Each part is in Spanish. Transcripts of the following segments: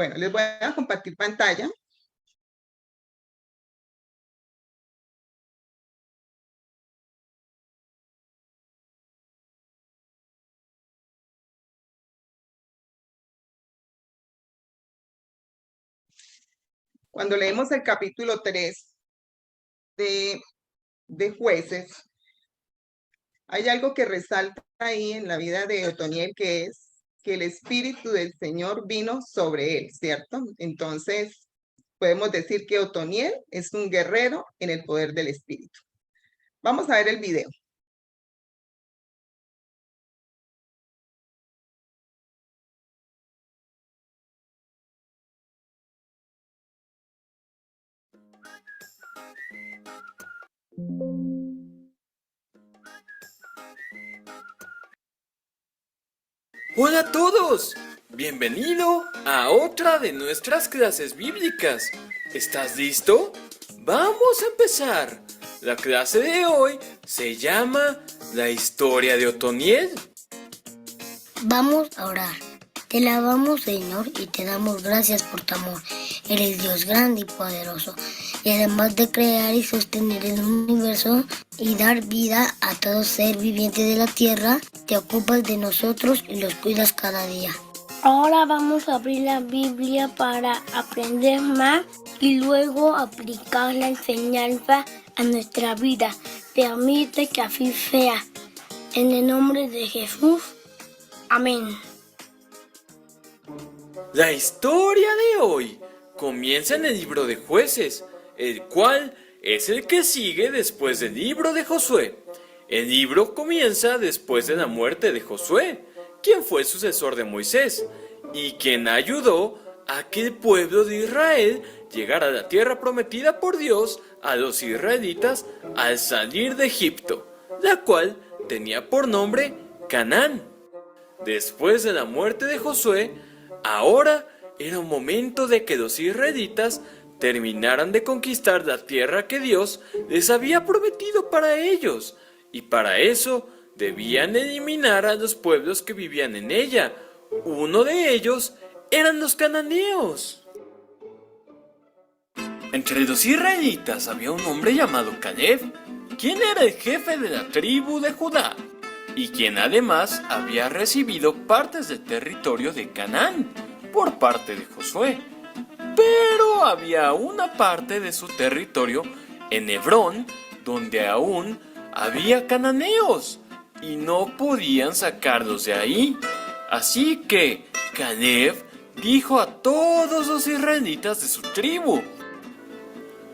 Bueno, les voy a compartir pantalla. Cuando leemos el capítulo 3 de Jueces, hay algo que resalta ahí en la vida de Otoniel, que es que el Espíritu del Señor vino sobre él, ¿cierto? Entonces, podemos decir que Otoniel es un guerrero en el poder del Espíritu. Vamos a ver el video. Hola a todos, bienvenido a otra de nuestras clases bíblicas. ¿Estás listo? Vamos a empezar. La clase de hoy se llama La historia de Otoniel. Vamos a orar. Te alabamos, Señor, y te damos gracias por tu amor. Eres Dios grande y poderoso. Y además de crear y sostener el universo y dar vida a todo ser viviente de la tierra, te ocupas de nosotros y los cuidas cada día. Ahora vamos a abrir la Biblia para aprender más y luego aplicar la enseñanza a nuestra vida. Permite que así sea. En el nombre de Jesús. Amén. La historia de hoy comienza en el libro de Jueces, el cual es el que sigue después del libro de Josué. El libro comienza después de la muerte de Josué, quien fue sucesor de Moisés y quien ayudó a que el pueblo de Israel llegara a la tierra prometida por Dios a los israelitas al salir de Egipto, la cual tenía por nombre Canaán. Después de la muerte de Josué, ahora era un momento de que los israelitas terminaran de conquistar la tierra que Dios les había prometido para ellos, y para eso debían eliminar a los pueblos que vivían en ella. Uno de ellos eran los cananeos. Entre los israelitas había un hombre llamado Caleb, quien era el jefe de la tribu de Judá, y quien además había recibido partes del territorio de Canaán por parte de Josué. Pero había una parte de su territorio en Hebrón donde aún había cananeos y no podían sacarlos de ahí. Así que Caleb dijo a todos los israelitas de su tribu: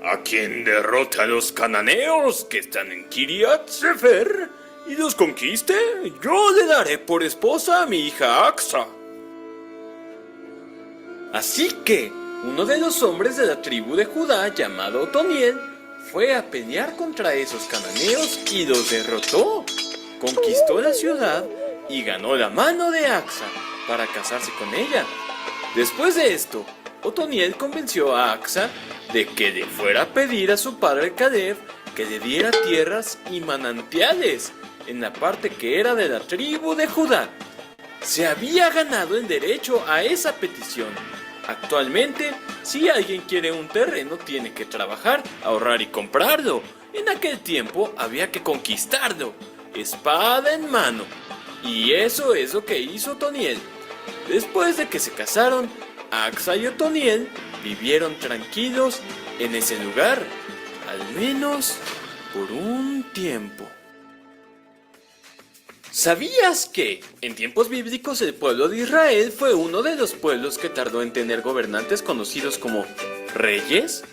a quien derrote a los cananeos que están en Kiriat Sefer y los conquiste, yo le daré por esposa a mi hija Axa. Así que uno de los hombres de la tribu de Judá, llamado Otoniel, fue a pelear contra esos cananeos y los derrotó. Conquistó la ciudad y ganó la mano de Axa para casarse con ella. Después de esto, Otoniel convenció a Axa de que le fuera a pedir a su padre Caleb que le diera tierras y manantiales en la parte que era de la tribu de Judá. Se había ganado el derecho a esa petición. Actualmente, si alguien quiere un terreno, tiene que trabajar, ahorrar y comprarlo. En aquel tiempo había que conquistarlo, espada en mano. Y eso es lo que hizo Otoniel. Después de que se casaron, Axa y Otoniel vivieron tranquilos en ese lugar, al menos por un tiempo. ¿Sabías que en tiempos bíblicos el pueblo de Israel fue uno de los pueblos que tardó en tener gobernantes conocidos como reyes?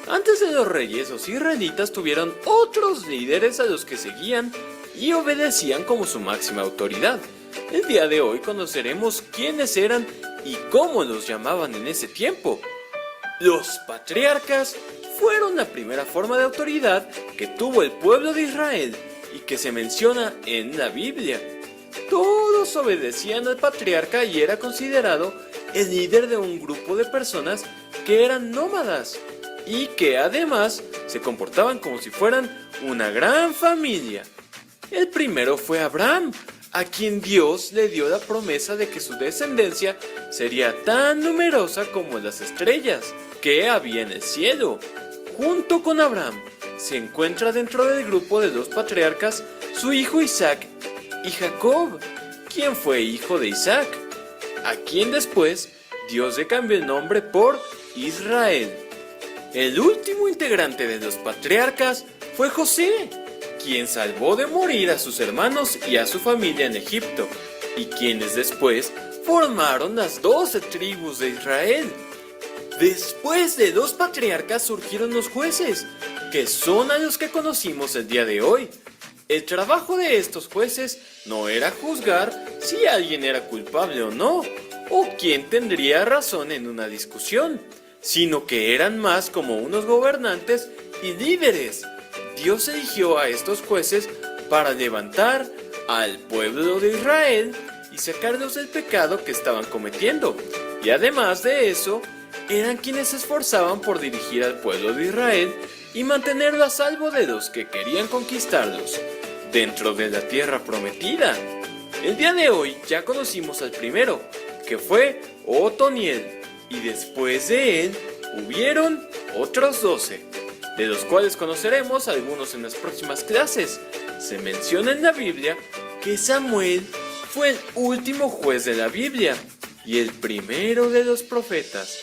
Antes de los reyes, los israelitas tuvieron otros líderes a los que seguían y obedecían como su máxima autoridad. El día de hoy conoceremos quiénes eran y cómo los llamaban en ese tiempo. Los patriarcas fueron la primera forma de autoridad que tuvo el pueblo de Israel y que se menciona en la Biblia. Todos obedecían al patriarca y era considerado el líder de un grupo de personas que eran nómadas y que además se comportaban como si fueran una gran familia. El primero fue Abraham, a quien Dios le dio la promesa de que su descendencia sería tan numerosa como las estrellas que había en el cielo. Junto con Abraham, se encuentra dentro del grupo de 2 patriarcas su hijo Isaac y Jacob, quien fue hijo de Isaac, a quien después Dios le cambió el nombre por Israel. El último integrante de los patriarcas fue José, quien salvó de morir a sus hermanos y a su familia en Egipto, y quienes después formaron las 12 tribus de Israel. Después de los patriarcas surgieron los jueces, que son a los que conocimos el día de hoy. El trabajo de estos jueces no era juzgar si alguien era culpable o no, o quién tendría razón en una discusión, sino que eran más como unos gobernantes y líderes. Dios eligió a estos jueces para levantar al pueblo de Israel y sacarlos del pecado que estaban cometiendo. Y además de eso, eran quienes se esforzaban por dirigir al pueblo de Israel y mantenerlo a salvo de los que querían conquistarlos dentro de la tierra prometida. El día de hoy ya conocimos al primero, que fue Otoniel, y después de él hubieron otros 12, de los cuales conoceremos algunos en las próximas clases. Se menciona en la Biblia que Samuel fue el último juez de la Biblia y el primero de los profetas,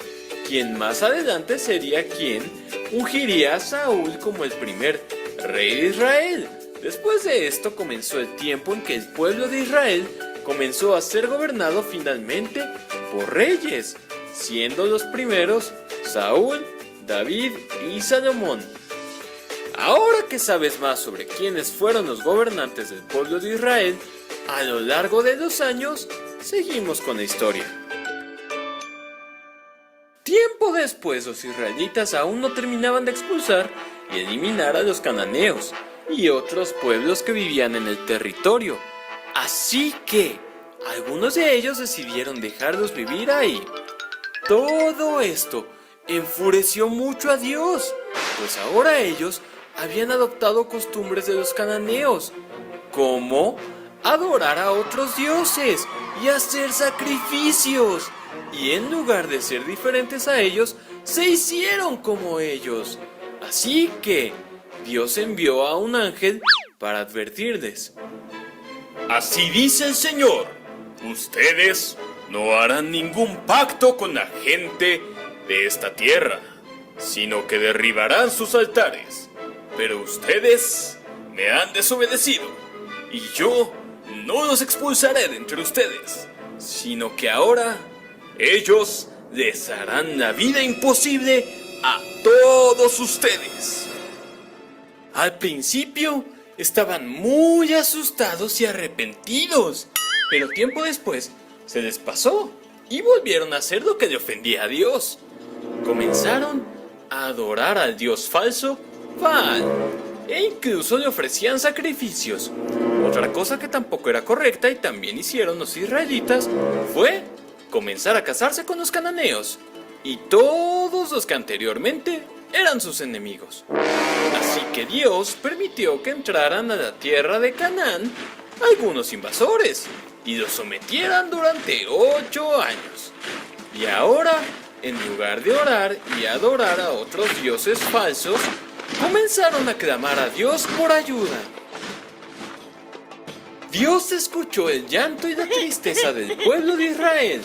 quien más adelante sería quien ungiría a Saúl como el primer rey de Israel. Después de esto comenzó el tiempo en que el pueblo de Israel comenzó a ser gobernado finalmente por reyes, siendo los primeros Saúl, David y Salomón. Ahora que sabes más sobre quiénes fueron los gobernantes del pueblo de Israel, a lo largo de los años, seguimos con la historia. Tiempo después, los israelitas aún no terminaban de expulsar y eliminar a los cananeos y otros pueblos que vivían en el territorio. Así que algunos de ellos decidieron dejarlos vivir ahí. Todo esto enfureció mucho a Dios, pues ahora ellos habían adoptado costumbres de los cananeos, como adorar a otros dioses y hacer sacrificios, y en lugar de ser diferentes a ellos, se hicieron como ellos. Así que Dios envió a un ángel para advertirles. Así dice el Señor, ustedes no harán ningún pacto con la gente de esta tierra, sino que derribarán sus altares. Pero ustedes me han desobedecido, y yo no los expulsaré de entre ustedes, sino que ahora ellos les harán la vida imposible a todos ustedes. Al principio estaban muy asustados y arrepentidos, pero tiempo después se les pasó y volvieron a hacer lo que le ofendía a Dios. Comenzaron a adorar al dios falso Baal e incluso le ofrecían sacrificios. Otra cosa que tampoco era correcta y también hicieron los israelitas fue comenzar a casarse con los cananeos y todos los que anteriormente eran sus enemigos. Así que Dios permitió que entraran a la tierra de Canaán algunos invasores y los sometieran durante 8 años. Y ahora, en lugar de orar y adorar a otros dioses falsos, comenzaron a clamar a Dios por ayuda. Dios escuchó el llanto y la tristeza del pueblo de Israel,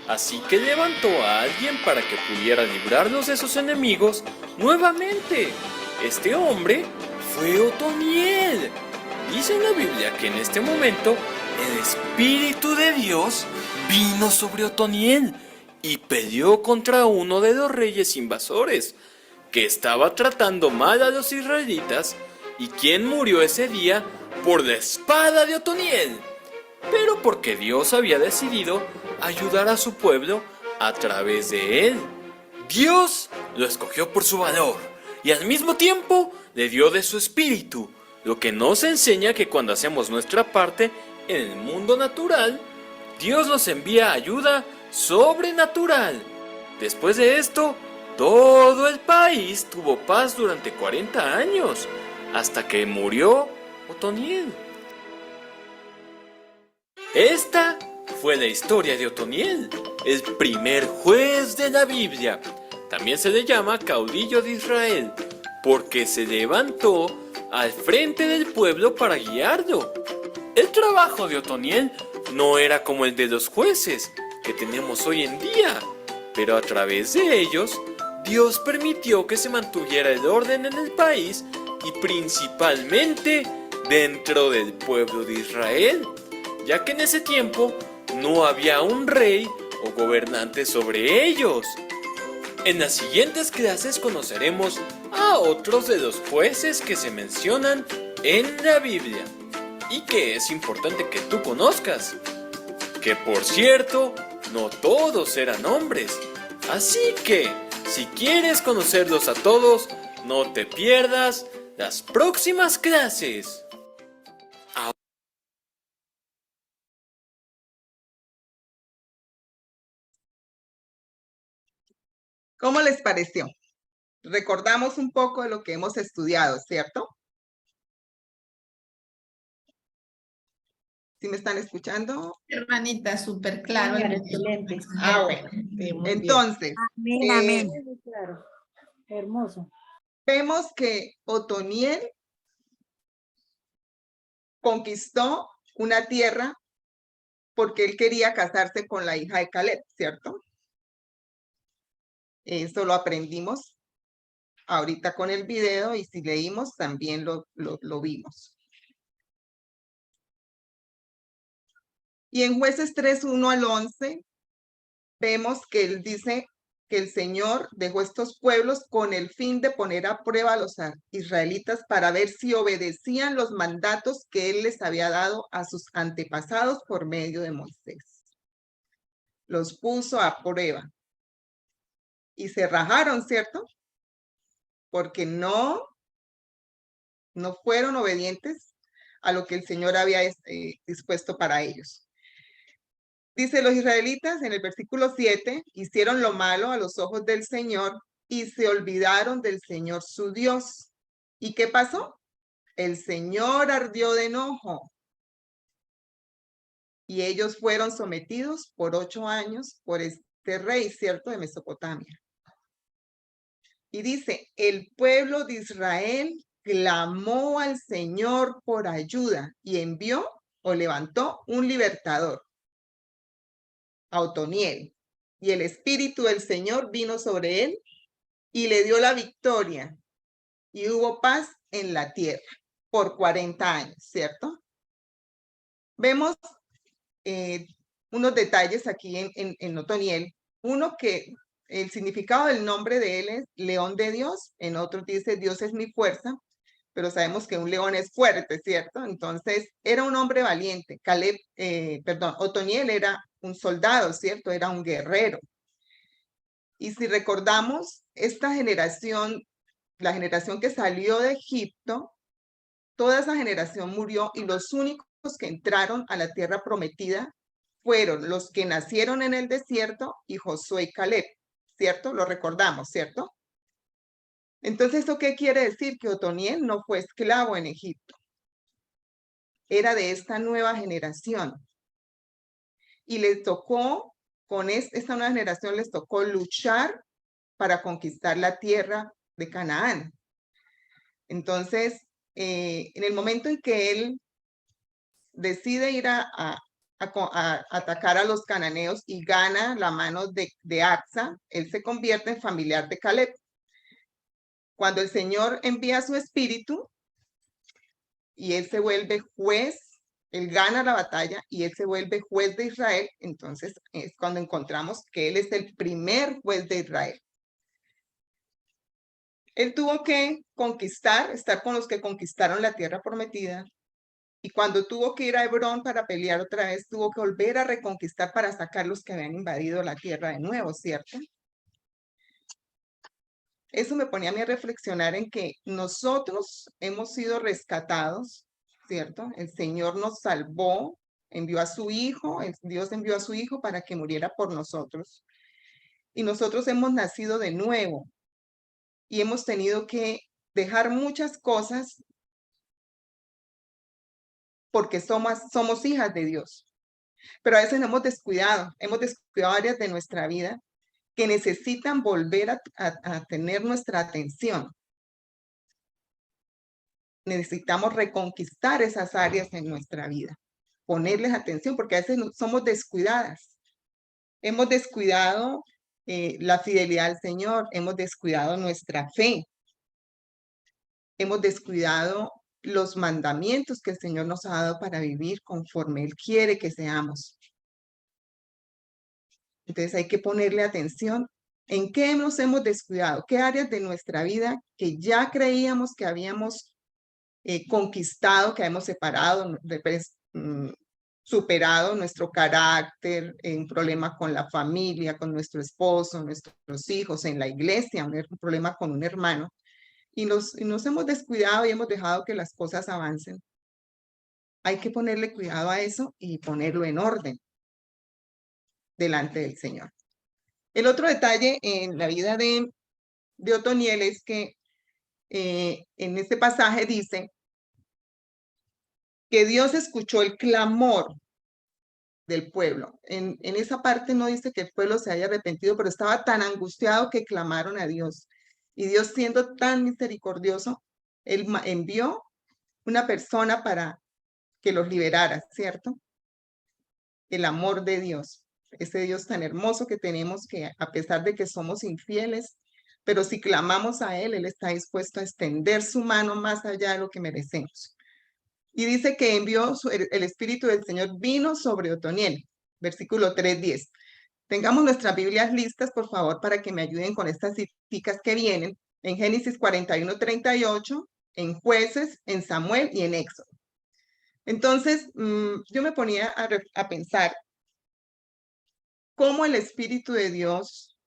así que levantó a alguien para que pudiera librarlos de sus enemigos nuevamente. Este hombre fue Otoniel. Dice en la Biblia que en este momento el Espíritu de Dios vino sobre Otoniel y peleó contra uno de los reyes invasores que estaba tratando mal a los israelitas y quien murió ese día por la espada de Otoniel. Pero porque Dios había decidido ayudar a su pueblo a través de él. Dios lo escogió por su valor y al mismo tiempo le dio de su espíritu, lo que nos enseña que cuando hacemos nuestra parte en el mundo natural, Dios nos envía ayuda sobrenatural. Después de esto, todo el país tuvo paz durante 40 años, hasta que murió Otoniel. Esta fue la historia de Otoniel, el primer juez de la Biblia. También se le llama caudillo de Israel, porque se levantó al frente del pueblo para guiarlo. El trabajo de Otoniel no era como el de los jueces que tenemos hoy en día, pero a través de ellos, Dios permitió que se mantuviera el orden en el país y principalmente dentro del pueblo de Israel, ya que en ese tiempo no había un rey o gobernante sobre ellos. En las siguientes clases conoceremos a otros de los jueces que se mencionan en la Biblia y que es importante que tú conozcas. Que por cierto, no todos eran hombres. Así que, si quieres conocerlos a todos, no te pierdas las próximas clases. ¿Cómo les pareció? Recordamos un poco de lo que hemos estudiado, ¿cierto? ¿Sí me están escuchando? Hermanita, súper claro. Excelente. Bueno. Entonces, Amén, amén. Claro. Hermoso. vemos que Otoniel conquistó una tierra porque él quería casarse con la hija de Caleb, ¿cierto? Eso lo aprendimos ahorita con el video y si leímos también lo vimos. Y en Jueces 3, 1 al 11, vemos que él dice que el Señor dejó estos pueblos con el fin de poner a prueba a los israelitas para ver si obedecían los mandatos que él les había dado a sus antepasados por medio de Moisés. Los puso a prueba. Y se rajaron, ¿cierto? Porque no fueron obedientes a lo que el Señor había dispuesto para ellos. Dice, los israelitas en el versículo 7, hicieron lo malo a los ojos del Señor y se olvidaron del Señor su Dios. ¿Y qué pasó? El Señor ardió de enojo. Y ellos fueron sometidos por 8 años por este rey, ¿cierto? De Mesopotamia. Y dice, el pueblo de Israel clamó al Señor por ayuda y envió o levantó un libertador, a Otoniel. Y el espíritu del Señor vino sobre él y le dio la victoria. Y hubo paz en la tierra por 40 años, ¿cierto? Vemos unos detalles aquí en Otoniel. Uno que el significado del nombre de él es león de Dios, en otros dice Dios es mi fuerza, pero sabemos que un león es fuerte, ¿cierto? Entonces, era un hombre valiente. Otoniel era un soldado, ¿cierto? Era un guerrero. Y si recordamos, esta generación, la generación que salió de Egipto, toda esa generación murió y los únicos que entraron a la tierra prometida fueron los que nacieron en el desierto y Josué y Caleb, ¿cierto? Lo recordamos, ¿cierto? Entonces, ¿esto qué quiere decir? Que Otoniel no fue esclavo en Egipto. Era de esta nueva generación. Y les tocó, con esta nueva generación, les tocó luchar para conquistar la tierra de Canaán. Entonces, en el momento en que él decide ir a atacar a los cananeos y gana la mano de Acsa, él se convierte en familiar de Caleb. Cuando el Señor envía su espíritu y él se vuelve juez, él gana la batalla y él se vuelve juez de Israel, entonces es cuando encontramos que él es el primer juez de Israel. Él tuvo que conquistar, estar con los que conquistaron la tierra prometida, y cuando tuvo que ir a Hebrón para pelear otra vez, tuvo que volver a reconquistar para sacar los que habían invadido la tierra de nuevo, ¿cierto? Eso me ponía a mí a reflexionar en que nosotros hemos sido rescatados, ¿cierto? El Señor nos salvó, envió a su Hijo, Dios envió a su Hijo para que muriera por nosotros. Y nosotros hemos nacido de nuevo y hemos tenido que dejar muchas cosas porque somos hijas de Dios. Pero a veces hemos descuidado áreas de nuestra vida que necesitan volver a tener nuestra atención. Necesitamos reconquistar esas áreas en nuestra vida, ponerles atención, porque a veces somos descuidadas. Hemos descuidado la fidelidad al Señor, hemos descuidado nuestra fe, hemos descuidado los mandamientos que el Señor nos ha dado para vivir conforme Él quiere que seamos. Entonces hay que ponerle atención en qué nos hemos descuidado, qué áreas de nuestra vida que ya creíamos que habíamos conquistado, que hemos separado, superado nuestro carácter, un problema con la familia, con nuestro esposo, nuestros hijos, en la iglesia, un problema con un hermano, y nos hemos descuidado y hemos dejado que las cosas avancen. Hay que ponerle cuidado a eso y ponerlo en orden delante del Señor. El otro detalle en la vida de Otoniel es que en este pasaje dice que Dios escuchó el clamor del pueblo. En esa parte no dice que el pueblo se haya arrepentido, pero estaba tan angustiado que clamaron a Dios. Y Dios, siendo tan misericordioso, Él envió una persona para que los liberara, ¿cierto? El amor de Dios, ese Dios tan hermoso que tenemos, que a pesar de que somos infieles, pero si clamamos a Él, Él está dispuesto a extender su mano más allá de lo que merecemos. Y dice que envió el Espíritu del Señor vino sobre Otoniel, versículo 3:10. Tengamos nuestras Biblias listas, por favor, para que me ayuden con estas citas que vienen en Génesis 41:38, en Jueces, en Samuel y en Éxodo. Entonces, yo me ponía a pensar cómo el Espíritu de Dios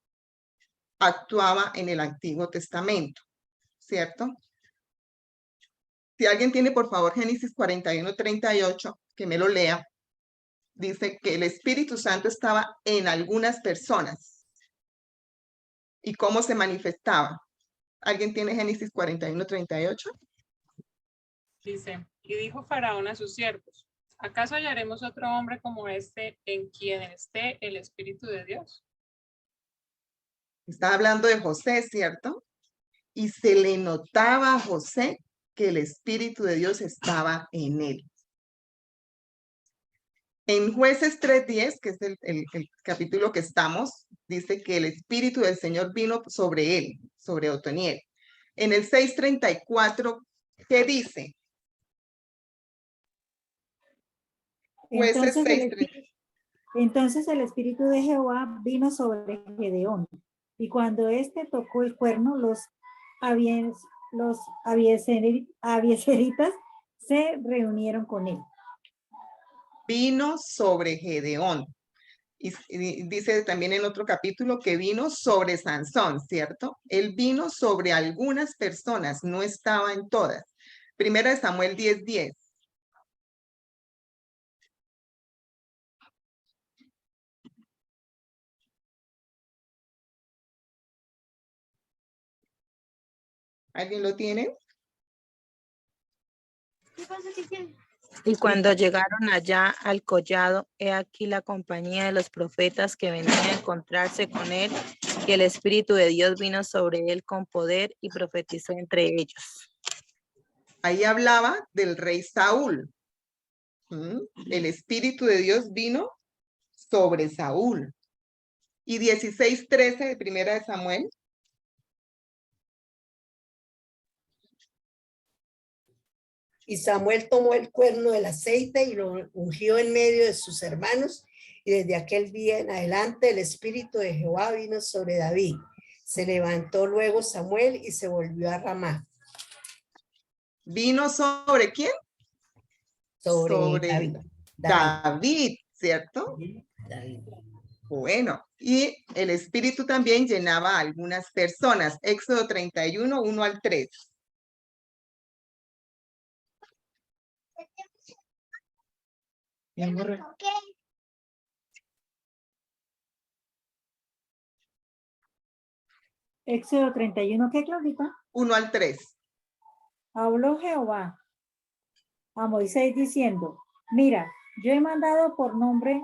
actuaba en el Antiguo Testamento, ¿cierto? Si alguien tiene, por favor, Génesis 41:38, que me lo lea. Dice que el Espíritu Santo estaba en algunas personas. ¿Y cómo se manifestaba? ¿Alguien tiene Génesis 41:38? Dice, y dijo Faraón a sus siervos, ¿acaso hallaremos otro hombre como este en quien esté el Espíritu de Dios? Está hablando de José, ¿cierto? Y se le notaba a José que el Espíritu de Dios estaba en él. En Jueces 3:10, que es el capítulo que estamos, dice que el Espíritu del Señor vino sobre él, sobre Otoniel. En el 6:34, ¿qué dice? Jueces 6:34. Entonces el Espíritu de Jehová vino sobre Gedeón, y cuando éste tocó el cuerno, los abiezeritas se reunieron con él. Vino sobre Gedeón. Y dice también en otro capítulo que vino sobre Sansón, ¿cierto? Él vino sobre algunas personas, no estaba en todas. Primera de Samuel 10:10. ¿Alguien lo tiene? Y cuando llegaron allá al collado, he aquí la compañía de los profetas que venían a encontrarse con él, y el Espíritu de Dios vino sobre él con poder y profetizó entre ellos. Ahí hablaba del rey Saúl. El Espíritu de Dios vino sobre Saúl. Y 16:13 de Primera de Samuel. Y Samuel tomó el cuerno del aceite y lo ungió en medio de sus hermanos, y desde aquel día en adelante el Espíritu de Jehová vino sobre David. Se levantó luego Samuel y se volvió a Ramá. ¿Vino sobre quién? Sobre David, ¿cierto? David. Bueno, y el Espíritu también llenaba a algunas personas. Éxodo 31, 1-3. Éxodo 31, ¿qué, Claudita? 1-3. Habló Jehová a Moisés diciendo, mira, yo he mandado por nombre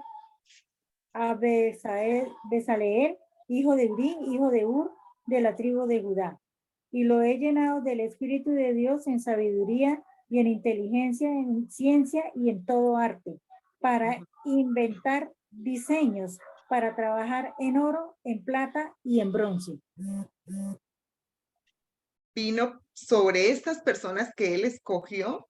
a Besaleel, hijo de Uri, hijo de Ur, de la tribu de Judá. Y lo he llenado del Espíritu de Dios en sabiduría y en inteligencia, en ciencia y en todo arte, para inventar diseños, para trabajar en oro, en plata y en bronce. Vino sobre estas personas que él escogió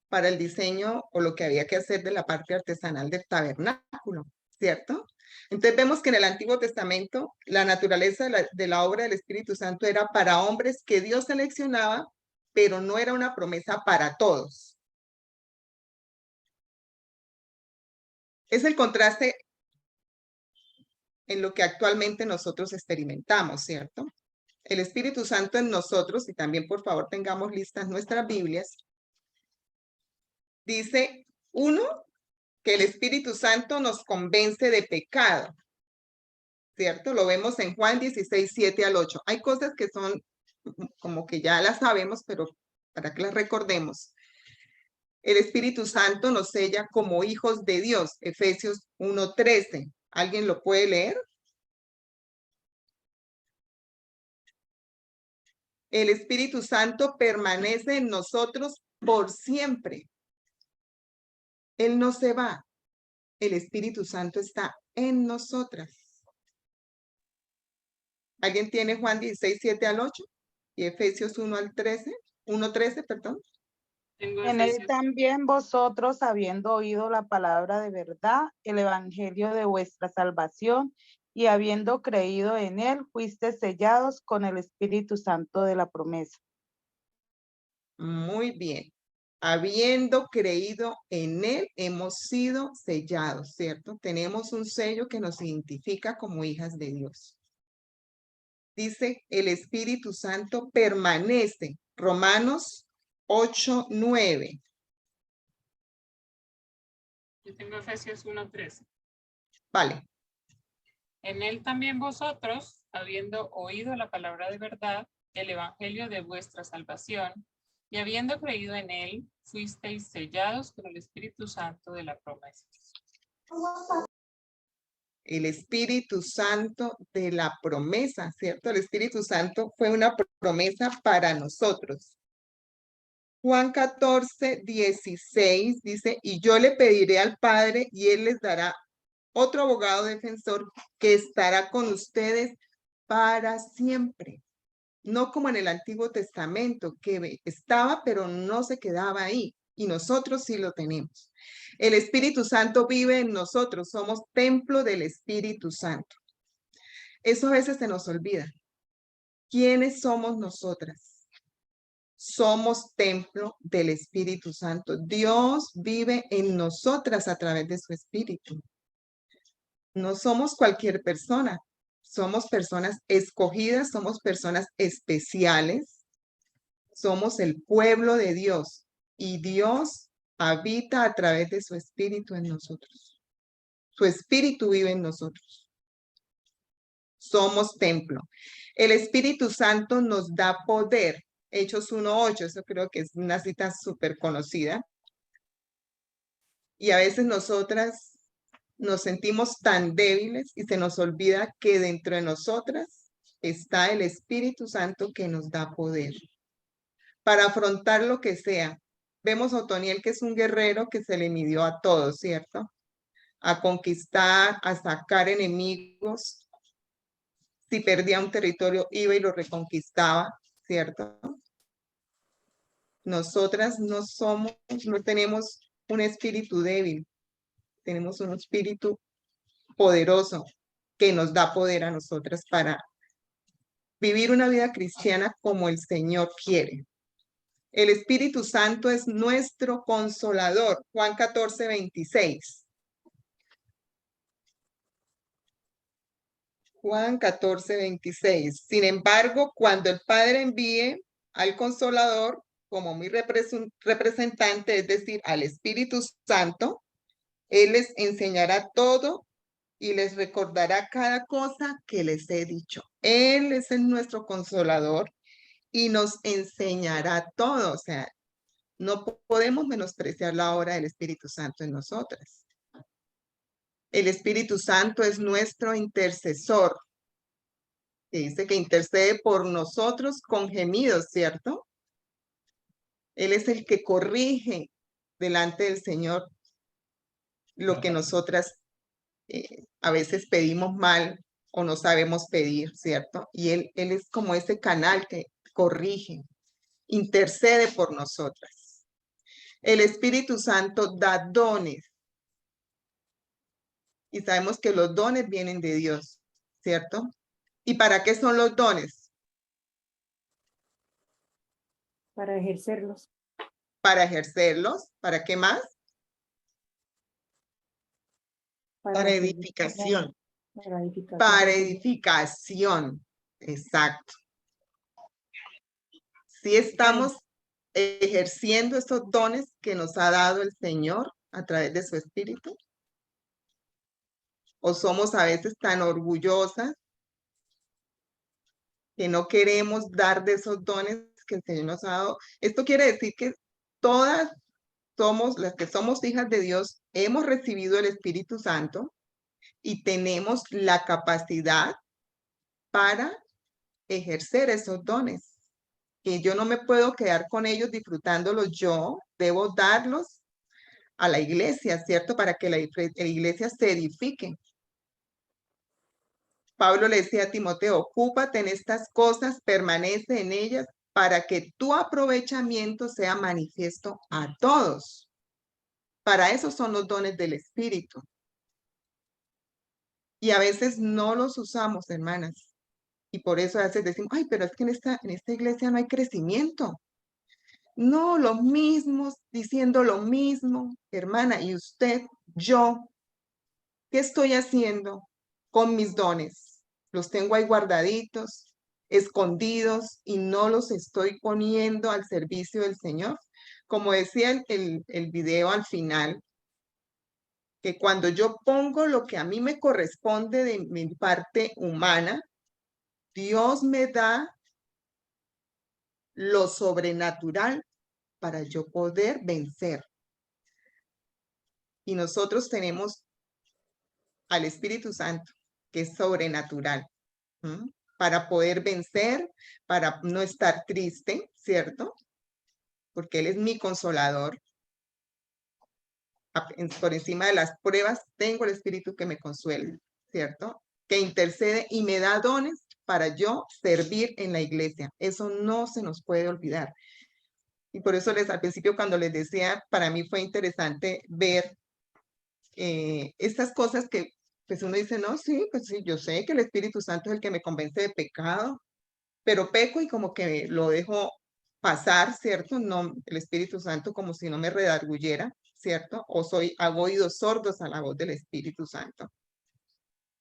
para el diseño o lo que había que hacer de la parte artesanal del tabernáculo, ¿cierto? Entonces vemos que en el Antiguo Testamento la naturaleza de la obra del Espíritu Santo era para hombres que Dios seleccionaba, pero no era una promesa para todos. Es el contraste en lo que actualmente nosotros experimentamos, ¿cierto? El Espíritu Santo en nosotros, y también por favor tengamos listas nuestras Biblias, dice, uno, que el Espíritu Santo nos convence de pecado, ¿cierto? Lo vemos en Juan 16, 7 al 8. Hay cosas que son como que ya las sabemos, pero para que las recordemos. El Espíritu Santo nos sella como hijos de Dios, Efesios 1:13. ¿Alguien lo puede leer? El Espíritu Santo permanece en nosotros por siempre. Él no se va. El Espíritu Santo está en nosotras. ¿Alguien tiene Juan 16, 7 al 8? Y Efesios 1:13, perdón. Tengo En él Efesios. también vosotros, habiendo oído la palabra de verdad, el evangelio de vuestra salvación, y habiendo creído en él, fuisteis sellados con el Espíritu Santo de la promesa. Muy bien. Habiendo creído en él, hemos sido sellados, ¿cierto? Tenemos un sello que nos identifica como hijas de Dios. Dice, el Espíritu Santo permanece. Romanos 8:9. Yo tengo Efesios 1:13. Vale. En él también vosotros, habiendo oído la palabra de verdad, el evangelio de vuestra salvación, y habiendo creído en él, fuisteis sellados con el Espíritu Santo de la promesa. El Espíritu Santo de la promesa, ¿cierto? El Espíritu Santo fue una promesa para nosotros. Juan 14:16 dice, y yo le pediré al Padre y él les dará otro abogado defensor que estará con ustedes para siempre. No como en el Antiguo Testamento, que estaba pero no se quedaba ahí. Y nosotros sí lo tenemos. El Espíritu Santo vive en nosotros, somos templo del Espíritu Santo. Eso a veces se nos olvida. ¿Quiénes somos nosotras? Somos templo del Espíritu Santo. Dios vive en nosotras a través de su Espíritu. No somos cualquier persona. Somos personas escogidas, somos personas especiales. Somos el pueblo de Dios y Dios habita a través de su Espíritu en nosotros. Su Espíritu vive en nosotros. Somos templo. El Espíritu Santo nos da poder. Hechos 1:8, eso creo que es una cita súper conocida. Y a veces nosotras nos sentimos tan débiles y se nos olvida que dentro de nosotras está el Espíritu Santo que nos da poder para afrontar lo que sea. Vemos a Otoniel, que es un guerrero que se le midió a todos, ¿cierto? A conquistar, a sacar enemigos. Si perdía un territorio, iba y lo reconquistaba, ¿cierto? Nosotras no tenemos un espíritu débil, tenemos un espíritu poderoso que nos da poder a nosotras para vivir una vida cristiana como el Señor quiere. El Espíritu Santo es nuestro consolador. Juan 14:26. Juan 14:26. Sin embargo, cuando el Padre envíe al Consolador como mi representante, es decir, al Espíritu Santo, Él les enseñará todo y les recordará cada cosa que les he dicho. Él es nuestro Consolador y nos enseñará todo. O sea, no podemos menospreciar la obra del Espíritu Santo en nosotras. El Espíritu Santo es nuestro intercesor. Que dice que intercede por nosotros con gemidos, ¿cierto? Él es el que corrige delante del Señor lo que nosotras a veces pedimos mal o no sabemos pedir, ¿cierto? Y él es como ese canal que corrige, intercede por nosotras. El Espíritu Santo da dones. Y sabemos que los dones vienen de Dios, ¿cierto? ¿Y para qué son los dones? Para ejercerlos. Para ejercerlos. ¿Para qué más? Para edificación. Para edificación. Para edificación. Exacto. Si estamos ejerciendo esos dones que nos ha dado el Señor a través de su Espíritu, o somos a veces tan orgullosas que no queremos dar de esos dones que el Señor nos ha dado. Esto quiere decir que todas somos, las que somos hijas de Dios, hemos recibido el Espíritu Santo y tenemos la capacidad para ejercer esos dones. Que yo no me puedo quedar con ellos disfrutándolos yo, debo darlos a la iglesia, ¿cierto? Para que la iglesia se edifique. Pablo le decía a Timoteo, ocúpate en estas cosas, permanece en ellas, para que tu aprovechamiento sea manifiesto a todos. Para eso son los dones del Espíritu. Y a veces no los usamos, hermanas. Y por eso a veces decimos, ay, pero es que en esta iglesia no hay crecimiento. No, los mismos, diciendo lo mismo, hermana, y usted, yo, ¿qué estoy haciendo con mis dones? Los tengo ahí guardaditos, escondidos, y no los estoy poniendo al servicio del Señor. Como decía el video al final, que cuando yo pongo lo que a mí me corresponde de mi parte humana, Dios me da lo sobrenatural para yo poder vencer. Y nosotros tenemos al Espíritu Santo, que es sobrenatural, para poder vencer, para no estar triste, ¿cierto? Porque Él es mi consolador. Por encima de las pruebas, tengo el Espíritu que me consuela, ¿cierto? Que intercede y me da dones para yo servir en la iglesia. Eso no se nos puede olvidar. Y por eso al principio cuando les decía, para mí fue interesante ver estas cosas que pues uno dice, no, sí, pues sí, yo sé que el Espíritu Santo es el que me convence de pecado, pero peco y como que lo dejo pasar, ¿cierto? No, el Espíritu Santo como si no me redarguyera, ¿cierto? O hago oídos sordos a la voz del Espíritu Santo.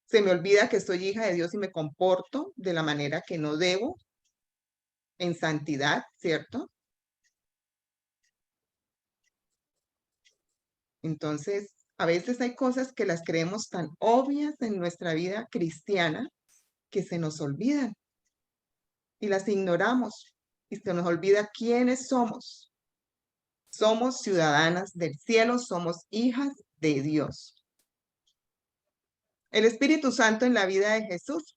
Se me olvida que soy hija de Dios y me comporto de la manera que no debo, en santidad, ¿cierto? Entonces, a veces hay cosas que las creemos tan obvias en nuestra vida cristiana que se nos olvidan y las ignoramos y se nos olvida quiénes somos. Somos ciudadanas del cielo, somos hijas de Dios. El Espíritu Santo en la vida de Jesús.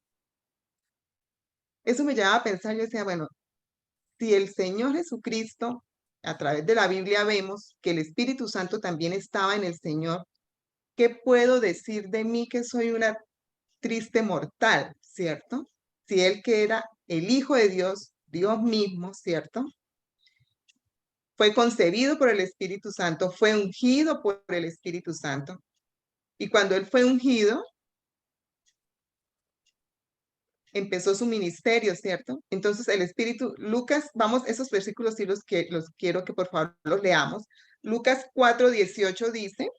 Eso me llevaba a pensar, yo decía, bueno, si el Señor Jesucristo, a través de la Biblia vemos que el Espíritu Santo también estaba en el Señor, ¿qué puedo decir de mí que soy una triste mortal, ¿cierto? Si Él que era el Hijo de Dios, Dios mismo, ¿cierto? Fue concebido por el Espíritu Santo, fue ungido por el Espíritu Santo. Y cuando Él fue ungido, empezó su ministerio, ¿cierto? Entonces el Espíritu, Lucas, vamos, esos versículos sí los quiero que por favor los leamos. Lucas 4:18 dice,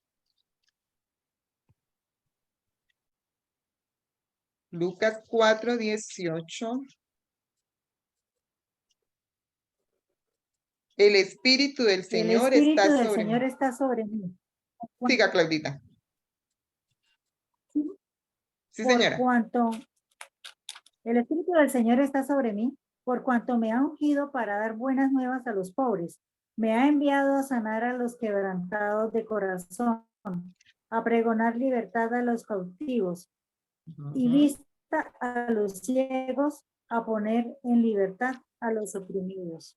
Lucas 4:18. El Espíritu del Señor El Espíritu está del sobre Señor mí. está sobre mí. Siga, Claudita. Sí, Por señora. cuanto el Espíritu del Señor está sobre mí, por cuanto me ha ungido para dar buenas nuevas a los pobres, me ha enviado a sanar a los quebrantados de corazón, a pregonar libertad a los cautivos y vista a los ciegos, a poner en libertad a los oprimidos.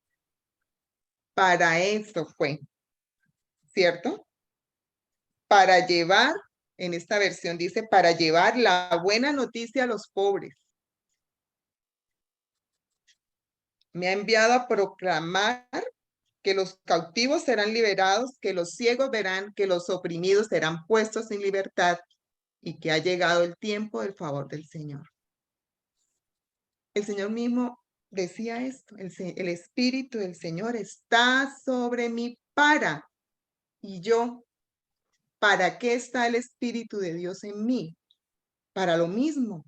Para eso fue, ¿cierto? Para llevar, en esta versión dice, para llevar la buena noticia a los pobres. Me ha enviado a proclamar que los cautivos serán liberados, que los ciegos verán, que los oprimidos serán puestos en libertad y que ha llegado el tiempo del favor del Señor. El Señor mismo decía esto, el Espíritu del Señor está sobre mí para, y yo, ¿para qué está el Espíritu de Dios en mí? Para lo mismo,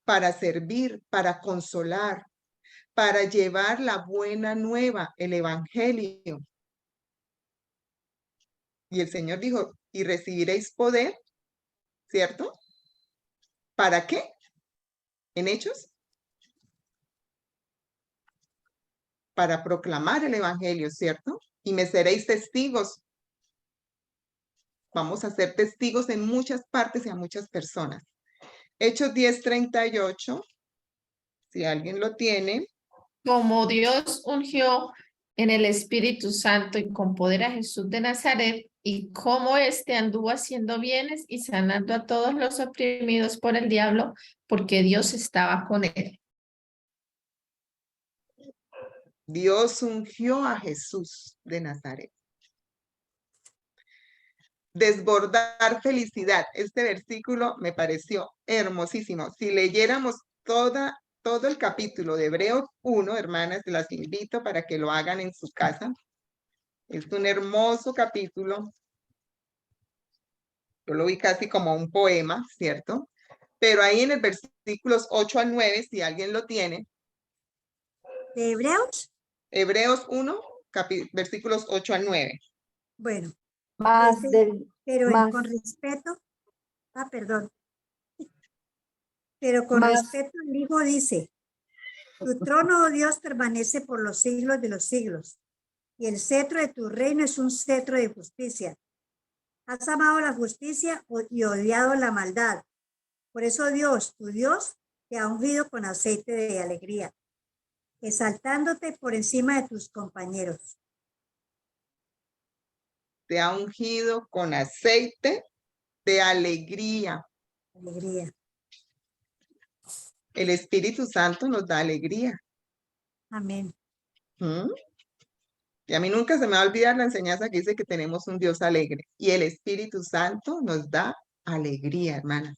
para servir, para consolar, para llevar la buena nueva, el Evangelio. Y el Señor dijo, y recibiréis poder, ¿cierto? ¿Para qué? ¿En Hechos? Para proclamar el Evangelio, ¿cierto? Y me seréis testigos. Vamos a ser testigos en muchas partes y a muchas personas. Hechos 10:38, si alguien lo tiene. Como Dios ungió en el Espíritu Santo y con poder a Jesús de Nazaret, y cómo éste anduvo haciendo bienes y sanando a todos los oprimidos por el diablo, porque Dios estaba con él. Dios ungió a Jesús de Nazaret. Desbordar felicidad. Este versículo me pareció hermosísimo. Si leyéramos todo el capítulo de Hebreos 1, hermanas, las invito para que lo hagan en su casa. Es un hermoso capítulo. Yo lo vi casi como un poema, ¿cierto? Pero ahí en el versículos 8 al 9, si alguien lo tiene. ¿De Hebreos? Hebreos 1, versículos 8 al 9. Bueno. Más con respeto. Perdón. Pero con respeto el Hijo dice, tu trono, oh Dios, permanece por los siglos de los siglos, y el cetro de tu reino es un cetro de justicia. Has amado la justicia y odiado la maldad. Por eso Dios, tu Dios, te ha ungido con aceite de alegría, exaltándote por encima de tus compañeros. Te ha ungido con aceite de alegría. Alegría. El Espíritu Santo nos da alegría. Amén. Y a mí nunca se me va a olvidar la enseñanza que dice que tenemos un Dios alegre. Y el Espíritu Santo nos da alegría, hermanas.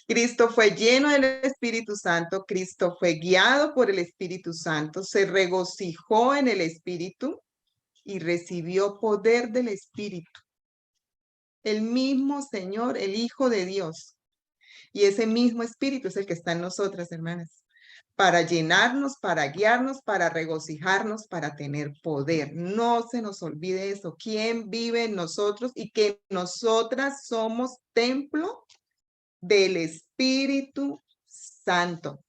Cristo fue lleno del Espíritu Santo. Cristo fue guiado por el Espíritu Santo. Se regocijó en el Espíritu y recibió poder del Espíritu. El mismo Señor, el Hijo de Dios. Y ese mismo Espíritu es el que está en nosotras, hermanas, para llenarnos, para guiarnos, para regocijarnos, para tener poder. No se nos olvide eso. ¿Quién vive en nosotros? Y que nosotras somos templo del Espíritu Santo.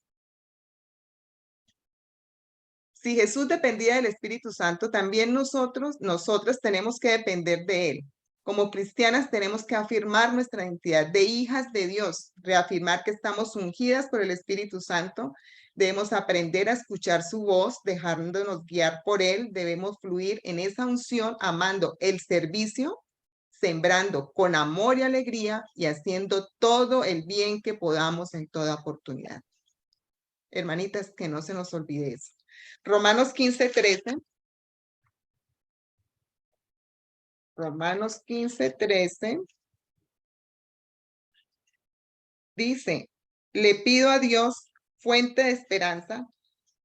Si Jesús dependía del Espíritu Santo, también nosotras tenemos que depender de Él. Como cristianas tenemos que afirmar nuestra identidad de hijas de Dios, reafirmar que estamos ungidas por el Espíritu Santo. Debemos aprender a escuchar su voz, dejándonos guiar por Él. Debemos fluir en esa unción, amando el servicio, sembrando con amor y alegría y haciendo todo el bien que podamos en toda oportunidad. Hermanitas, que no se nos olvide eso. Romanos 15:13. Romanos 15:13. Dice, le pido a Dios, fuente de esperanza,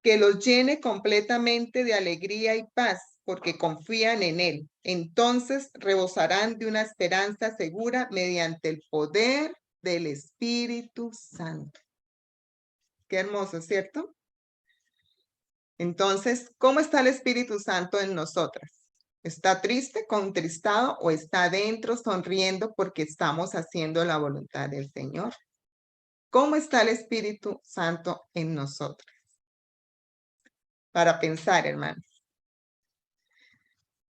que los llene completamente de alegría y paz, porque confían en Él. Entonces rebosarán de una esperanza segura mediante el poder del Espíritu Santo. Qué hermoso, ¿cierto? Entonces, ¿cómo está el Espíritu Santo en nosotras? ¿Está triste, contristado o está adentro sonriendo porque estamos haciendo la voluntad del Señor? ¿Cómo está el Espíritu Santo en nosotras? Para pensar, hermanos.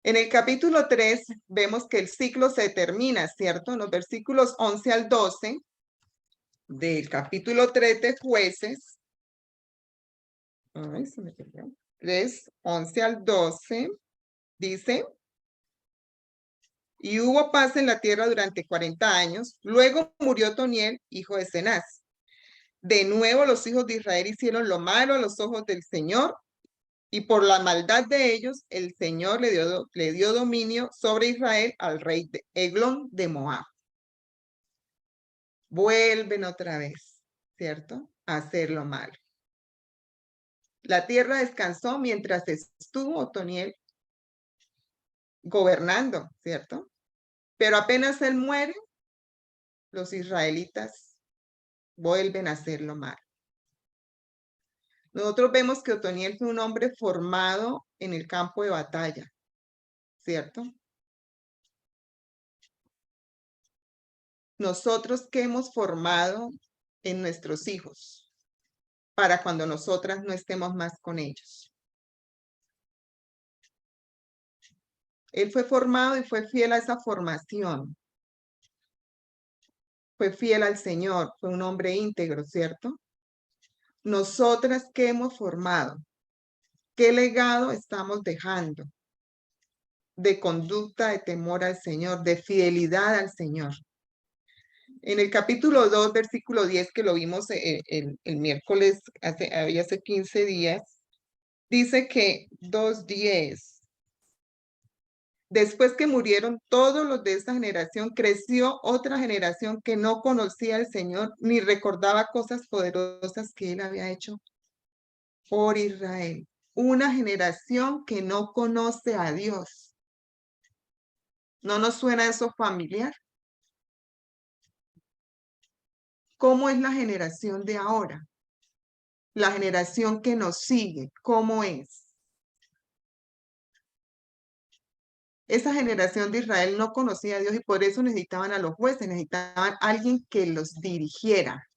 En el capítulo 3 vemos que el ciclo se termina, ¿cierto? En los versículos 11 al 12 del capítulo 3 de Jueces. Ay, se me perdió. 3, 11 al 12, dice: y hubo paz en la tierra durante 40 años. Luego murió Otoniel, hijo de Cenaz. De nuevo los hijos de Israel hicieron lo malo a los ojos del Señor, y por la maldad de ellos, el Señor le dio dominio sobre Israel al rey de Eglón de Moab. Vuelven otra vez, ¿cierto? A hacer lo malo. La tierra descansó mientras estuvo Otoniel gobernando, ¿cierto? Pero apenas él muere, los israelitas vuelven a hacer lo malo. Nosotros vemos que Otoniel fue un hombre formado en el campo de batalla, ¿cierto? Nosotros que hemos formado en nuestros hijos para cuando nosotras no estemos más con ellos. Él fue formado y fue fiel a esa formación. Fue fiel al Señor, fue un hombre íntegro, ¿cierto? Nosotras que hemos formado, ¿qué legado estamos dejando? De conducta, de temor al Señor, de fidelidad al Señor. En el capítulo 2, versículo 10, que lo vimos el miércoles, hace 15 días, dice que 2:10, después que murieron todos los de esa generación, creció otra generación que no conocía al Señor ni recordaba cosas poderosas que Él había hecho por Israel. Una generación que no conoce a Dios. ¿No nos suena eso familiar? ¿Cómo es la generación de ahora? La generación que nos sigue, ¿cómo es? Esa generación de Israel no conocía a Dios y por eso necesitaban a los jueces, necesitaban a alguien que los dirigiera.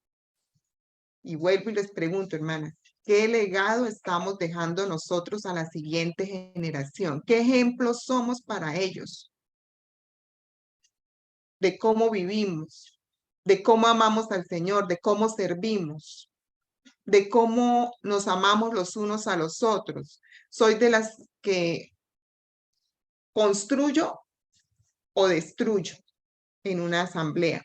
Y vuelvo y les pregunto, hermanas, ¿qué legado estamos dejando nosotros a la siguiente generación? ¿Qué ejemplos somos para ellos? De cómo vivimos, de cómo amamos al Señor, de cómo servimos, de cómo nos amamos los unos a los otros. Soy de las que construyo o destruyo en una asamblea.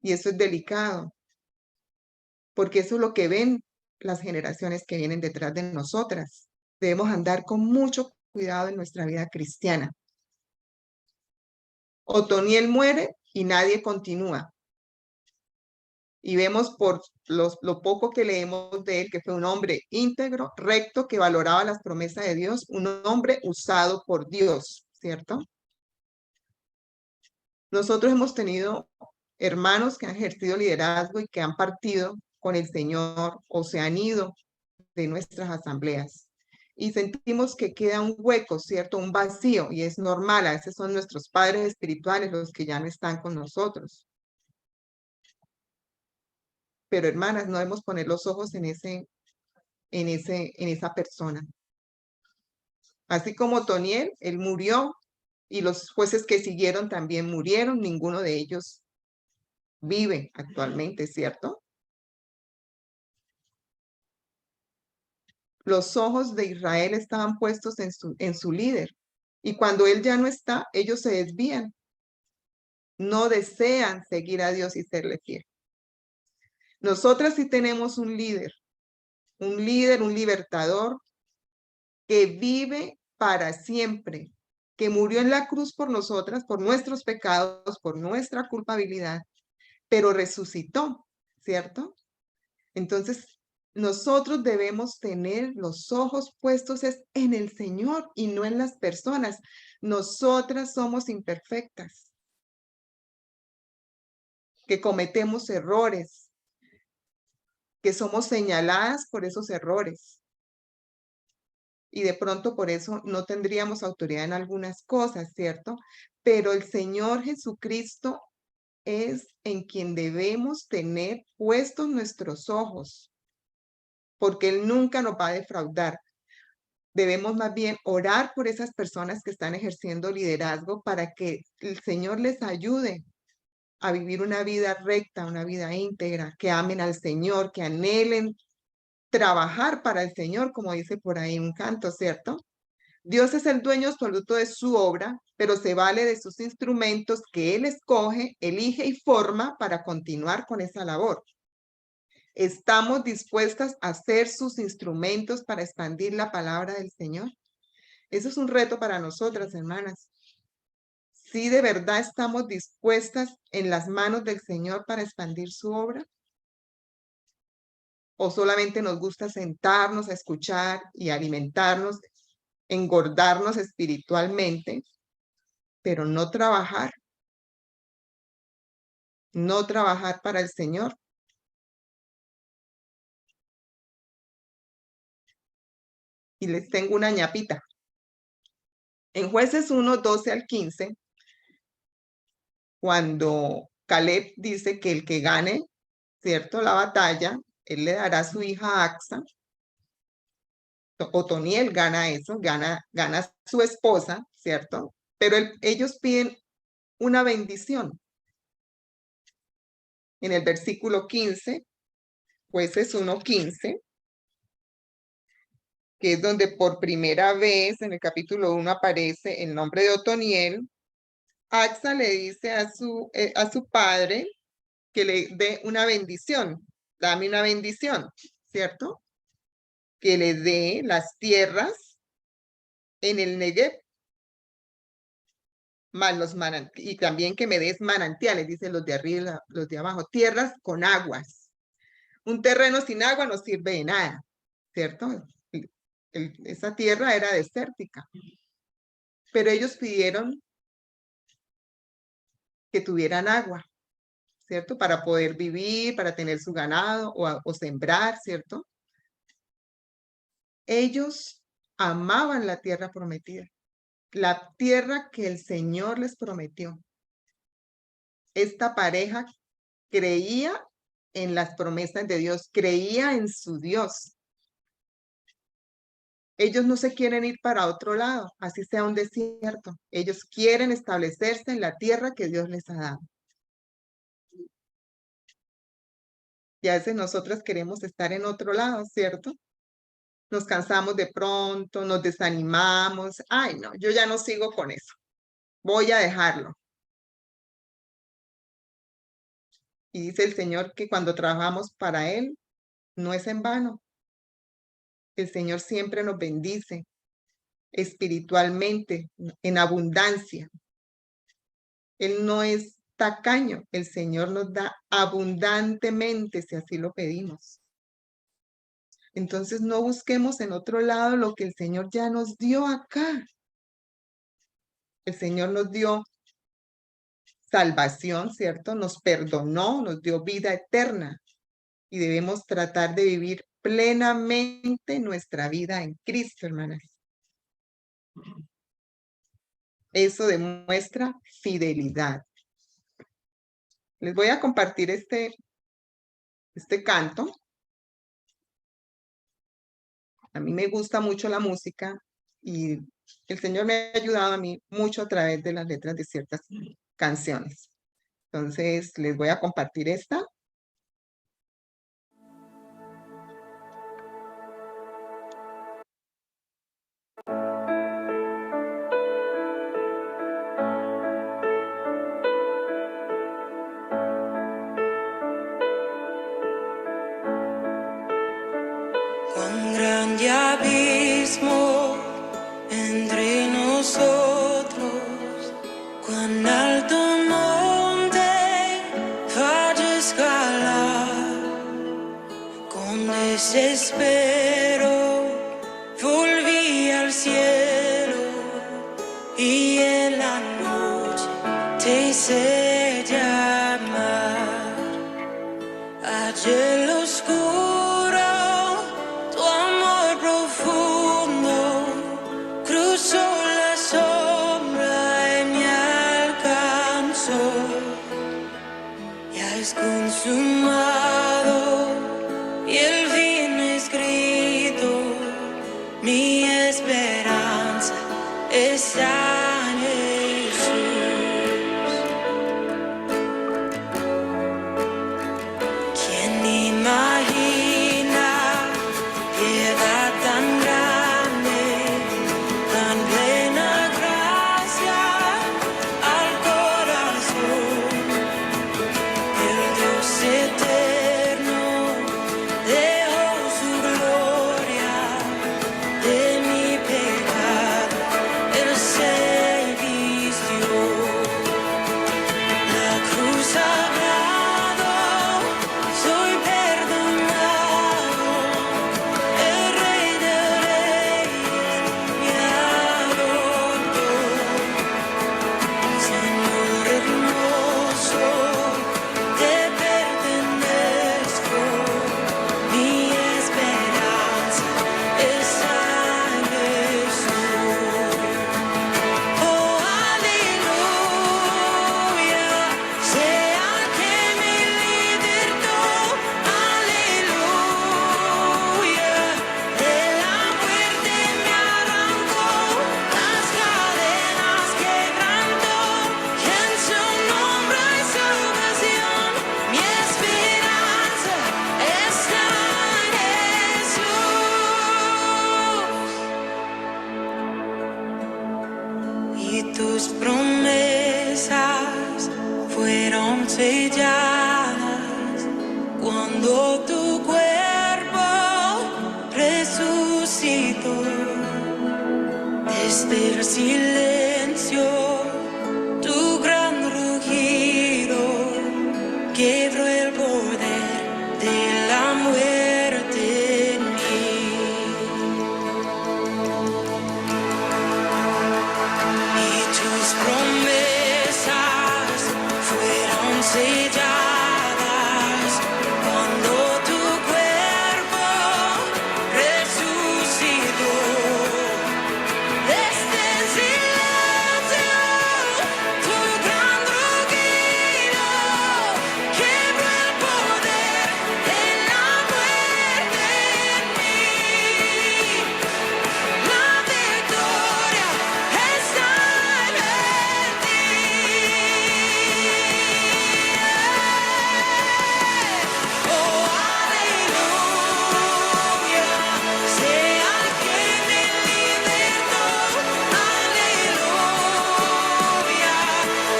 Y eso es delicado, porque eso es lo que ven las generaciones que vienen detrás de nosotras. Debemos andar con mucho cuidado en nuestra vida cristiana. Otoniel muere y nadie continúa. Y vemos por lo poco que leemos de él, que fue un hombre íntegro, recto, que valoraba las promesas de Dios, un hombre usado por Dios, ¿cierto? Nosotros hemos tenido hermanos que han ejercido liderazgo y que han partido con el Señor o se han ido de nuestras asambleas. Y sentimos que queda un hueco, ¿cierto? Un vacío, y es normal. A veces son nuestros padres espirituales los que ya no están con nosotros. Pero hermanas, no debemos poner los ojos en esa persona. Así como Otoniel, él murió, y los jueces que siguieron también murieron, ninguno de ellos vive actualmente, ¿cierto? Los ojos de Israel estaban puestos en su líder, y cuando él ya no está, ellos se desvían. No desean seguir a Dios y serle fiel. Nosotras sí tenemos un líder, un libertador que vive para siempre, que murió en la cruz por nosotras, por nuestros pecados, por nuestra culpabilidad, pero resucitó, ¿cierto? Entonces, nosotros debemos tener los ojos puestos en el Señor y no en las personas. Nosotras somos imperfectas, que cometemos errores, que somos señaladas por esos errores. Y de pronto por eso no tendríamos autoridad en algunas cosas, ¿cierto? Pero el Señor Jesucristo es en quien debemos tener puestos nuestros ojos, porque Él nunca nos va a defraudar. Debemos más bien orar por esas personas que están ejerciendo liderazgo para que el Señor les ayude a vivir una vida recta, una vida íntegra, que amen al Señor, que anhelen trabajar para el Señor, como dice por ahí un canto, ¿cierto? Dios es el dueño absoluto de su obra, pero se vale de sus instrumentos que Él escoge, elige y forma para continuar con esa labor. ¿Estamos dispuestas a ser sus instrumentos para expandir la palabra del Señor? Eso es un reto para nosotras, hermanas. ¿Sí de verdad estamos dispuestas en las manos del Señor para expandir su obra? ¿O solamente nos gusta sentarnos a escuchar y alimentarnos, engordarnos espiritualmente, pero no trabajar para el Señor? Y les tengo una ñapita. En Jueces 1, 12 al 15, cuando Caleb dice que el que gane, ¿cierto?, la batalla, él le dará a su hija Axa. Otoniel gana eso, gana a su esposa, ¿cierto? Pero ellos piden una bendición. En el versículo 15, Jueces 1:15, que es donde por primera vez en el capítulo 1 aparece el nombre de Otoniel, Axa le dice a su padre que le dé una bendición. Dame una bendición, ¿cierto? Que le dé las tierras en el Negev, más los manantiales, y también que me des manantiales, dicen los de arriba, los de abajo, tierras con aguas. Un terreno sin agua no sirve de nada, ¿cierto? Esa tierra era desértica. Pero ellos pidieron que tuvieran agua, ¿cierto? Para poder vivir, para tener su ganado o sembrar, ¿cierto? Ellos amaban la tierra prometida, la tierra que el Señor les prometió. Esta pareja creía en las promesas de Dios, creía en su Dios. Ellos no se quieren ir para otro lado, así sea un desierto. Ellos quieren establecerse en la tierra que Dios les ha dado. Y a veces nosotras queremos estar en otro lado, ¿cierto? Nos cansamos de pronto, nos desanimamos. Ay, no, yo ya no sigo con eso. Voy a dejarlo. Y dice el Señor que cuando trabajamos para Él, no es en vano. El Señor siempre nos bendice espiritualmente, en abundancia. Él no es tacaño. El Señor nos da abundantemente si así lo pedimos. Entonces no busquemos en otro lado lo que el Señor ya nos dio acá. El Señor nos dio salvación, ¿cierto? Nos perdonó, nos dio vida eterna. Y debemos tratar de vivir plenamente nuestra vida en Cristo, hermanas. Eso demuestra fidelidad. Les voy a compartir este canto. A mí me gusta mucho la música y el Señor me ha ayudado a mí mucho a través de las letras de ciertas canciones. Entonces, les voy a compartir esta. Cuán grande abismo entre nosotros, cuán alto monte falla escalar, con desespero volví al cielo y en la noche te hice llamar. Ayer el oscuro, tu amor profundo cruzó la sombra y me alcanzó. Ya es consumado y el fin escrito, mi esperanza fueron selladas cuando tu cuerpo resucitó. Desde el silencio, tu gran rugido quebró el poder de la muerte en mí. Y tus promesas fueron selladas cuando tu cuerpo resucitó. Desde el silencio, tu gran rugido quebró el poder de la muerte en mí. La victoria está en ti. Oh, aleluya, sea quien me libertó. Aleluya,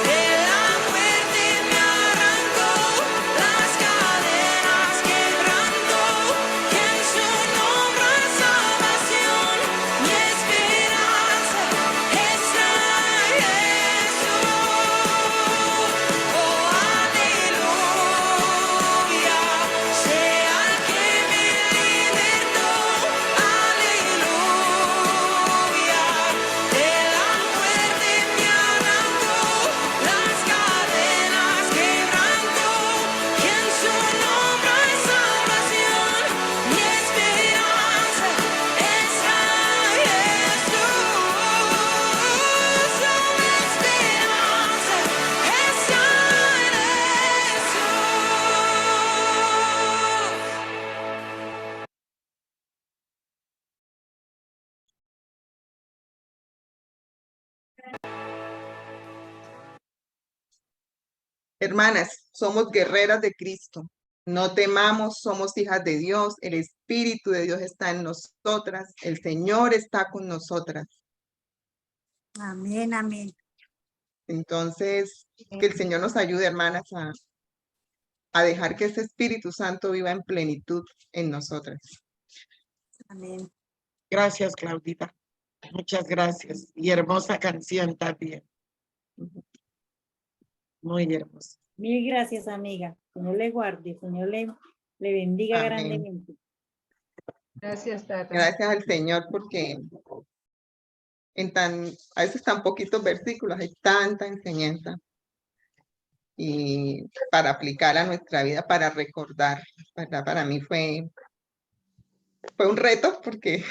de la muerte me arrancó, las cadenas quebrantó, y en su nombre hay salvación. Mi esperanza está en Jesús. Oh, aleluya, sea que me libertó. Aleluya, de la muerte me arrancó, las cadenas quebrantó, y en su nombre hay salvación. Mi esperanza está en Jesús. Mi esperanza está en Jesús. Hermanas, somos guerreras de Cristo. No temamos, somos hijas de Dios. El Espíritu de Dios está en nosotras. El Señor está con nosotras. Amén, amén. Entonces, que el Señor nos ayude, hermanas, a dejar que ese Espíritu Santo viva en plenitud en nosotras. Amén. Gracias, Claudita. Muchas gracias. Y hermosa canción también. Muy hermosa. Mil gracias, amiga. Señor le guarde, Señor le bendiga Amén. grandemente. Gracias, Tata. Gracias al Señor porque a veces tan poquitos versículos hay tanta enseñanza. Y para aplicar a nuestra vida, para recordar, ¿verdad? Para mí fue un reto porque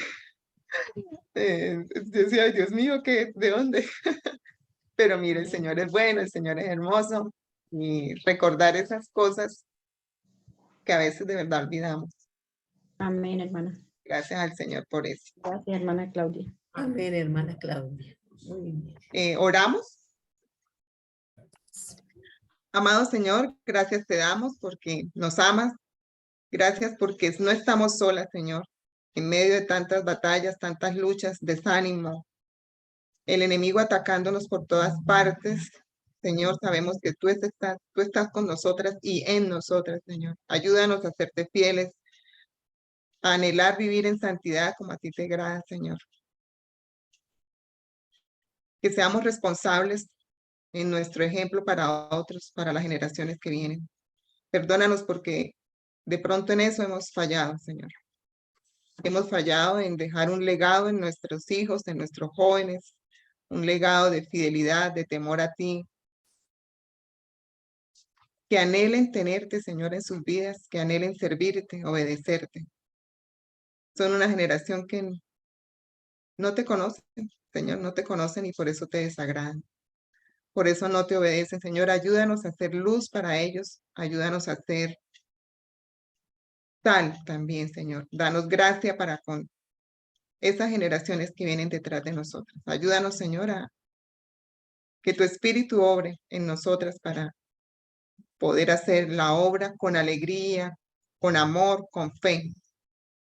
decía, ay, Dios mío, ¿de dónde? Pero mire, el Señor es bueno, el Señor es hermoso, y recordar esas cosas que a veces de verdad olvidamos. Amén, hermana. Gracias al Señor por eso. Gracias, hermana Claudia. Amén, hermana Claudia. Muy bien. ¿Oramos? Amado Señor, gracias te damos porque nos amas. Gracias porque no estamos solas, Señor. En medio de tantas batallas, tantas luchas, desánimo, el enemigo atacándonos por todas partes. Señor, sabemos que tú estás con nosotras y en nosotras, Señor. Ayúdanos a serte fieles, a anhelar vivir en santidad como a ti te agrada, Señor. Que seamos responsables en nuestro ejemplo para otros, para las generaciones que vienen. Perdónanos porque de pronto en eso hemos fallado, Señor. Hemos fallado en dejar un legado en nuestros hijos, en nuestros jóvenes, un legado de fidelidad, de temor a ti. Que anhelen tenerte, Señor, en sus vidas, que anhelen servirte, obedecerte. Son una generación que no te conocen, Señor, no te conocen y por eso te desagradan. Por eso no te obedecen, Señor. Ayúdanos a hacer luz para ellos. Ayúdanos a ser tal también, Señor. Danos gracia para con esas generaciones que vienen detrás de nosotros. Ayúdanos, Señor, a que tu Espíritu obre en nosotras para poder hacer la obra con alegría, con amor, con fe.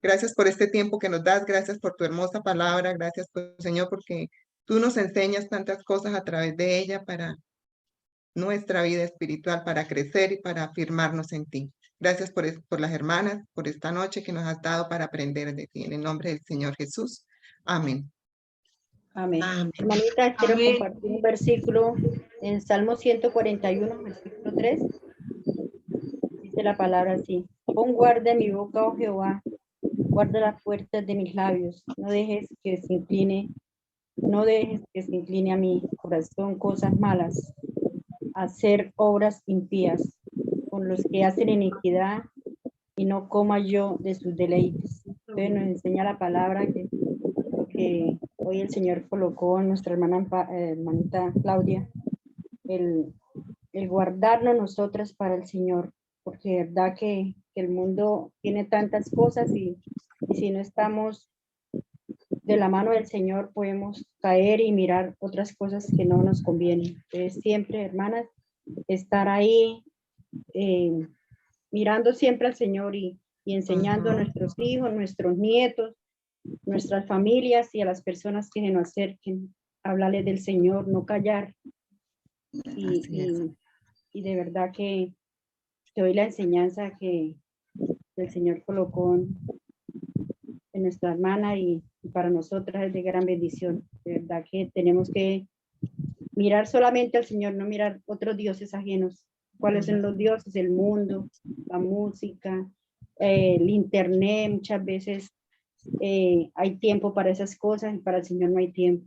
Gracias por este tiempo que nos das. Gracias por tu hermosa palabra. Gracias, Señor, porque tú nos enseñas tantas cosas a través de ella para nuestra vida espiritual para crecer y para afirmarnos en ti. Gracias por las hermanas, por esta noche que nos has dado para aprender de ti. En el nombre del Señor Jesús. Amén. Amén. Amén. Hermanita, quiero Amén. compartir un versículo en Salmo 141, versículo 3. Dice la palabra así: pon guarda en mi boca, oh Jehová, guarda las puertas de mis labios, no dejes que se incline a mi corazón cosas malas, hacer obras impías, con los que hacen iniquidad, y no coma yo de sus deleites. Entonces nos enseña la palabra que hoy el Señor colocó en nuestra hermanita Claudia, el guardarnos nosotras para el Señor, porque de verdad que el mundo tiene tantas cosas y si no estamos de la mano del Señor podemos caer y mirar otras cosas que no nos convienen. Entonces siempre, hermanas, estar ahí mirando siempre al Señor y enseñando a nuestros hijos, nuestros nietos, nuestras familias y a las personas que se nos acerquen, hablarles del Señor, no callar. Y de verdad que doy la enseñanza que el Señor colocó en nuestra hermana y para nosotras es de gran bendición. De verdad que tenemos que mirar solamente al Señor, no mirar otros dioses ajenos. ¿Cuáles son los dioses? El mundo, la música, el internet. Muchas veces hay tiempo para esas cosas y para el Señor no hay tiempo.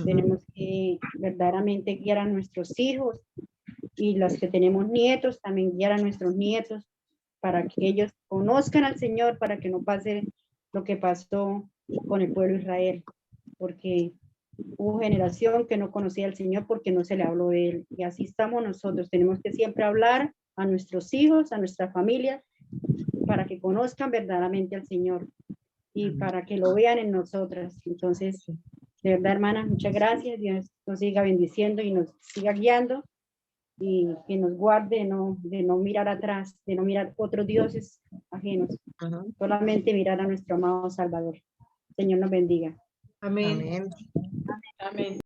Tenemos que verdaderamente guiar a nuestros hijos y los que tenemos nietos, también guiar a nuestros nietos para que ellos conozcan al Señor, para que no pase lo que pasó con el pueblo de Israel, porque hubo generación que no conocía al Señor porque no se le habló de Él. Y así estamos nosotros. Tenemos que siempre hablar a nuestros hijos, a nuestra familia, para que conozcan verdaderamente al Señor y para que lo vean en nosotras. Entonces, de verdad, hermanas, muchas gracias. Dios nos siga bendiciendo y nos siga guiando y que nos guarde de no mirar atrás, de no mirar otros dioses ajenos, solamente mirar a nuestro amado Salvador. Señor nos bendiga. Amén. Amén. Amén.